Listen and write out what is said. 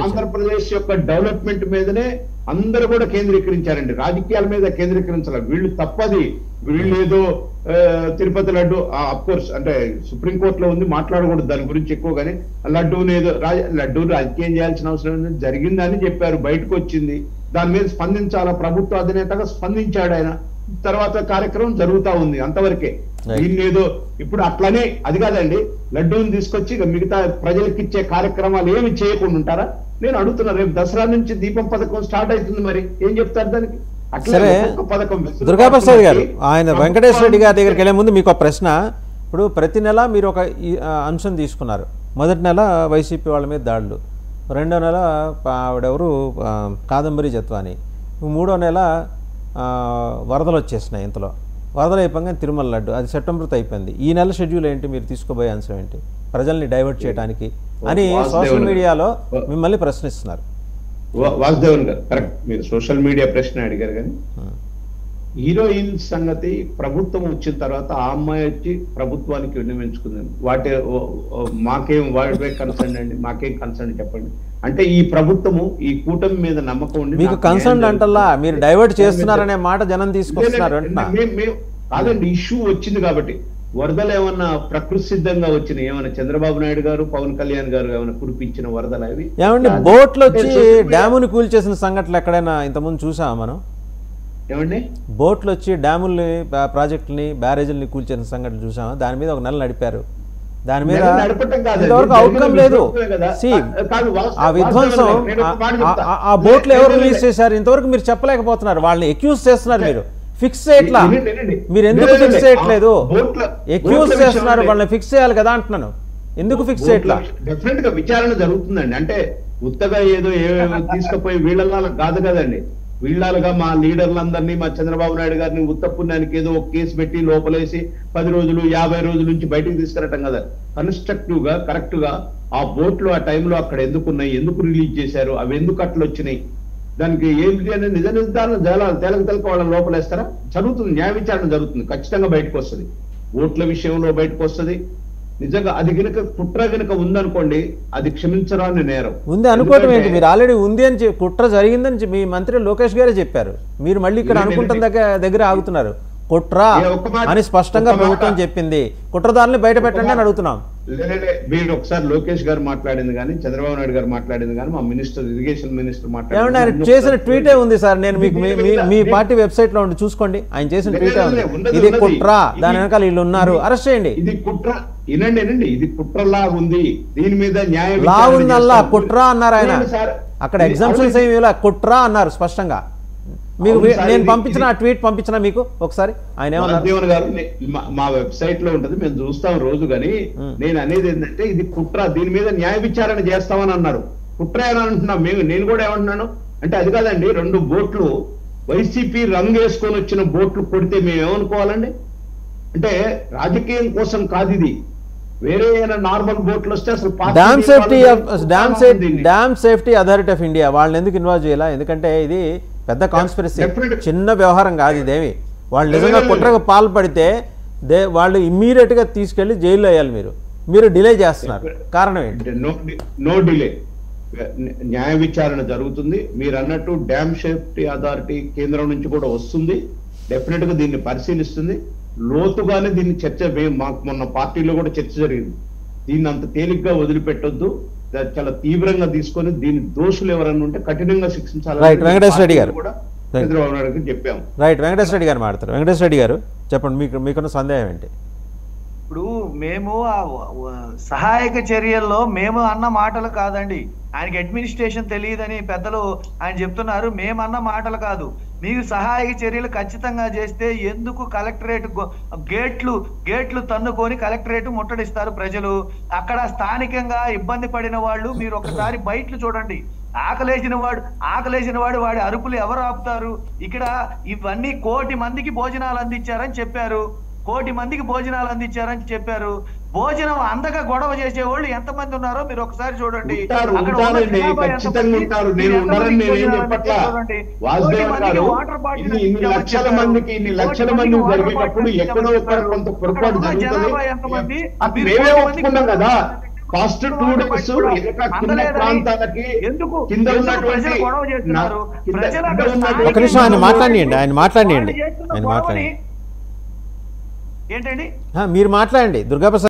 ఆంధ్రప్రదేశ్ యొక్క డెవలప్మెంట్ మీదనే అందరూ కూడా కేంద్రీకరించారండి, రాజకీయాల మీద కేంద్రీకరించాలి. వీళ్ళు తప్పది, వీళ్ళు ఏదో తిరుపతి లడ్డు కోర్స్ అంటే సుప్రీంకోర్టులో ఉంది, మాట్లాడకూడదు దాని గురించి ఎక్కువ, కానీ లడ్డూని ఏదో లడ్డూ రాజకీయం చేయాల్సిన అవసరం జరిగిందని చెప్పారు, బయటకు వచ్చింది, దాని మీద స్పందించాలా, ప్రభుత్వ అధినేతగా స్పందించాడు ఆయన, తర్వాత కార్యక్రమం జరుగుతా ఉంది, అంతవరకే. దీన్ని ఏదో ఇప్పుడు అట్లనే అది కాదండి, లడ్డూని తీసుకొచ్చి ఇక మిగతా ప్రజలకు ఇచ్చే కార్యక్రమాలు ఏమి చేయకుండా ఉంటారా? నేను అడుగుతున్నా, రేపు దసరా నుంచి దీపం పథకం స్టార్ట్ అవుతుంది, మరి ఏం చెప్తారు దానికి? సరే దుర్గాప్రసాద్ గారు, ఆయన వెంకటేశ్వర రెడ్డి గారి దగ్గరికి వెళ్ళే ముందు మీకు ఒక ప్రశ్న. ఇప్పుడు ప్రతి నెల మీరు ఒక అంశం తీసుకున్నారు. మొదటి నెల వైసీపీ వాళ్ళ మీద దాడులు, రెండో నెల ఆవిడెవరు కాదంబరి జత్వాని, మూడో నెల వరదలు వచ్చేసినాయి. ఇంతలో వరదలు అయిపోగానే తిరుమల లడ్డు, అది సెప్టెంబర్తో అయిపోయింది. ఈ నెల షెడ్యూల్ ఏంటి, మీరు తీసుకోబోయే అంశం ఏంటి, ప్రజల్ని డైవర్ట్ చేయడానికి అని సోషల్ మీడియాలో మిమ్మల్ని ప్రశ్నిస్తున్నారు. వాసుదేవన్ గారు కరెక్ట్, మీరు సోషల్ మీడియా ప్రశ్న అడిగారు. కానీ హీరోయిన్ సంగతి ప్రభుత్వం వచ్చిన తర్వాత ఆ అమ్మాయి వచ్చి ప్రభుత్వానికి విన్నవించుకుంది, మాకేం వాటిపై కన్సర్న్ అండి, మాకేం కన్సర్న్ చెప్పండి అంటే, ఈ ప్రభుత్వము ఈ కూటమి మీద నమ్మకం ఉండి మీకు కన్సర్న్ అంటల్లా, మీరు డైవర్ట్ చేస్తున్నారనే మాట జనం తీసుకొస్తున్నారు కాదండి. ఇష్యూ వచ్చింది కాబట్టి, వరదలు ఏమన్నా ప్రకృతి సిద్ధంగా వచ్చినాయి, ఏమన్నా చంద్రబాబు నాయుడు గారు పవన్ కళ్యాణ్ గారు ఏమైనా కురిపించిన వరదలు అవి? ఏమండి బోట్లు వచ్చి డ్యాముని కూల్చేసిన సంఘటనలు ఎక్కడైనా ఇంతకుముందు చూసామా మనం? ఏమండి బోట్లు వచ్చి డ్యాముల్ని, ప్రాజెక్టుని, బ్యారేజీలని కూల్చేసిన సంఘటనలు చూసామా? దాని మీద ఒక నెల నడిపారు, దాని మీద ఇంతవరకు అవుట్కమ్ లేదు. ఆ విధ్వంసం ఆ బోట్లు ఎవరు రిలీజ్ చేశారు ఇంతవరకు మీరు చెప్పలేకపోతున్నారు, వాళ్ళని ఎక్యూజ్ చేస్తున్నారు. మీరు ఫిక్స్ చేయట్లా, మీరు ఎందుకు ఫిక్స్ చేయట్లేదు? ఎక్యూజ్ చేస్తున్నారు, వాళ్ళని ఫిక్స్ చేయాలి కదా అంటున్నాను, ఎందుకు ఫిక్స్ చేయట్లా? డెఫినెట్ గా విచారణ జరుగుతుందండి. అంటే ఉత్తగా ఏదో తీసుకుపోయి వీళ్ళ కాదు కదండి, వీళ్ళగా మా లీడర్లందరినీ, మా చంద్రబాబు నాయుడు గారిని ఉత్తపుణ్యానికి ఏదో ఒక కేసు పెట్టి లోపలేసి 10 రోజులు 50 రోజుల నుంచి బయటకు తీసుకురటం కదా. కన్స్ట్రక్టివ్ గా కరెక్ట్ గా ఆ బోట్లు ఆ టైంలో అక్కడ ఎందుకున్నాయి, ఎందుకు రిలీజ్ చేశారు, అవి ఎందుకు అట్లా వచ్చినాయి, దానికి ఏంటి అనేది నిజ నిర్ధారణ తెలక వాళ్ళని లోపలేస్తారా? జరుగుతుంది, న్యాయ విచారణ జరుగుతుంది, ఖచ్చితంగా బయటకు వస్తుంది. ఓట్ల విషయంలో బయటకు వస్తుంది. నిజంగా అది గనుక కుట్ర గనుక ఉందనుకోండి, అది క్షమించరాని నేరం. ఉంది అనుకోవటం ఏంటి, మీరు ఆల్రెడీ ఉంది అని కుట్ర జరిగిందని మీ మంత్రి లోకేష్ గారే చెప్పారు, మీరు మళ్ళీ ఇక్కడ అనుకుంటున్న దగ్గర ఆగుతున్నారు. కుట్ర అని స్పష్టంగా ప్రభుత్వం చెప్పింది, కుట్రదారుని బయట పెట్టండి అని అడుగుతున్నాం. మీరు ఒకసారి లోకేష్ గారు మాట్లాడింది కానీ, చంద్రబాబు నాయుడు గారు మాట్లాడింది కానీ, మా మినిస్టర్ ఇరిగేషన్ మినిస్టర్ మాట్లాడింది, ఆయన చేసిన ట్వీటే ఉంది సార్. నేను మీకు మీ పార్టీ వెబ్సైట్ లో ఉండి చూసుకోండి, ఆయన చేసిన ట్వీటే ఉంది. ఇది కుట్ర, దాని వెనకాల వీళ్ళు ఉన్నారు, అరెస్ట్ చేయండి. ఇది కుట్ర, వినండి, ఇది కుట్రలా ఉంది, దీని మీద న్యాయ లా ఉందల్లా కుట్ర అన్నారు ఆయన. అక్కడ ఎగ్జామ్షన్స్ ఏమి కుట్ర అన్నారు స్పష్టంగా. మీకు నేను పంపించిన ట్వీట్ పంపించిన మీకు ఒకసారి, ఆయన ఏమన్నారు గారు, మా వెబ్సైట్ లో ఉంటది, మేము చూస్తాం రోజు. కానీ నేను అనేది ఏంటంటే, ఇది కుట్ర, దీని మీద న్యాయ విచారణ చేస్తామని అన్నారు. కుట్ర అని అంటున్నా నేను కూడా ఏమంటున్నాను అంటే, అది కాదండి, 2 బోట్లు వైసీపీ రంగు వేసుకొని వచ్చిన బోట్లు కొడితే మేము ఏమనుకోవాలండి? అంటే రాజకీయం కోసం కాదు ఇది, వేరే నార్మల్ బోట్లు వస్తే అసలు dam safety authority of India వాళ్ళని ఎందుకు ఇన్వాల్వ్ చేయాలా? ఎందుకంటే ఇది పెద్ద కాన్స్పిరసీ, చిన్న వ్యవహారం కాదు ఇదేమి. వాళ్ళు నిజంగా కుట్రకు పాల్పడితే వాళ్ళు ఇమ్మీడియట్ గా తీసుకెళ్లి జైల్లో వేయాలి. మీరు డిలే చేస్తున్నారు, కారణం ఏంటి? నో డిలే, న్యాయ విచారణ జరుగుతుంది. మీరు అన్నట్టు డ్యామ్ సేఫ్టీ అథారిటీ కేంద్రం నుంచి కూడా వస్తుంది, డెఫినెట్ గా దీన్ని పరిశీలిస్తుంది. లోతుగానే దీన్ని చర్చ, మాకు మొన్న పార్టీలో కూడా చర్చ జరిగింది. దీన్ని అంత తేలిగ్గా వదిలిపెట్టొద్దు, చాలా తీవ్రంగా తీసుకొని దీని దోషులు ఎవరన్నా ఉంటే కఠినంగా శిక్షించాలి. వెంకటేశ్వర రెడ్డి గారు చంద్రబాబు నాయుడు చెప్పాము. రైట్, వెంకటేశ్వర రెడ్డి గారు మాట్లాడతారు. వెంకటేశ్వర రెడ్డి గారు చెప్పండి, మీకున్న సందేహం ఏంటి? ఇప్పుడు మేము సహాయక చర్యల్లో మేము అన్న మాటలు కాదండి, ఆయనకి అడ్మినిస్ట్రేషన్ తెలియదని పెద్దలు ఆయన చెప్తున్నారు. మేము అన్న మాటలు కాదు, మీరు సహాయక చర్యలు ఖచ్చితంగా చేస్తే ఎందుకు కలెక్టరేట్ గేట్లు తన్నుకొని కలెక్టరేట్ ముట్టడిస్తారు ప్రజలు? అక్కడ స్థానికంగా ఇబ్బంది పడిన వాళ్ళు మీరు ఒకసారి బయటలు చూడండి. ఆకలేసిన వాడు వాడి అరుపులు ఎవరు ఆపుతారు? ఇక్కడ ఇవన్నీ 1 కోటి మందికి భోజనాలు అందించారని చెప్పారు, 1 కోటి మందికి భోజనాలు అందించారని చెప్పారు. భోజనం అందక గొడవ చేసేవాళ్ళు ఎంతమంది ఉన్నారో మీరు ఒకసారి చూడండి. ఫస్ట్ 2 days కింద ప్రాంతాలకి ఎందుకు కింద ప్రజలు ఉన్నటువంటి గొడవ చేస్తున్నారు? ప్రజలు అక్కడ ఒక నిమిషం ఆయన మాట్లాడండి వాళ్ళు చేస్తున్న గొడవని ఏంటండి మీరు మాట్లాడండి దుర్గాప్రసాద్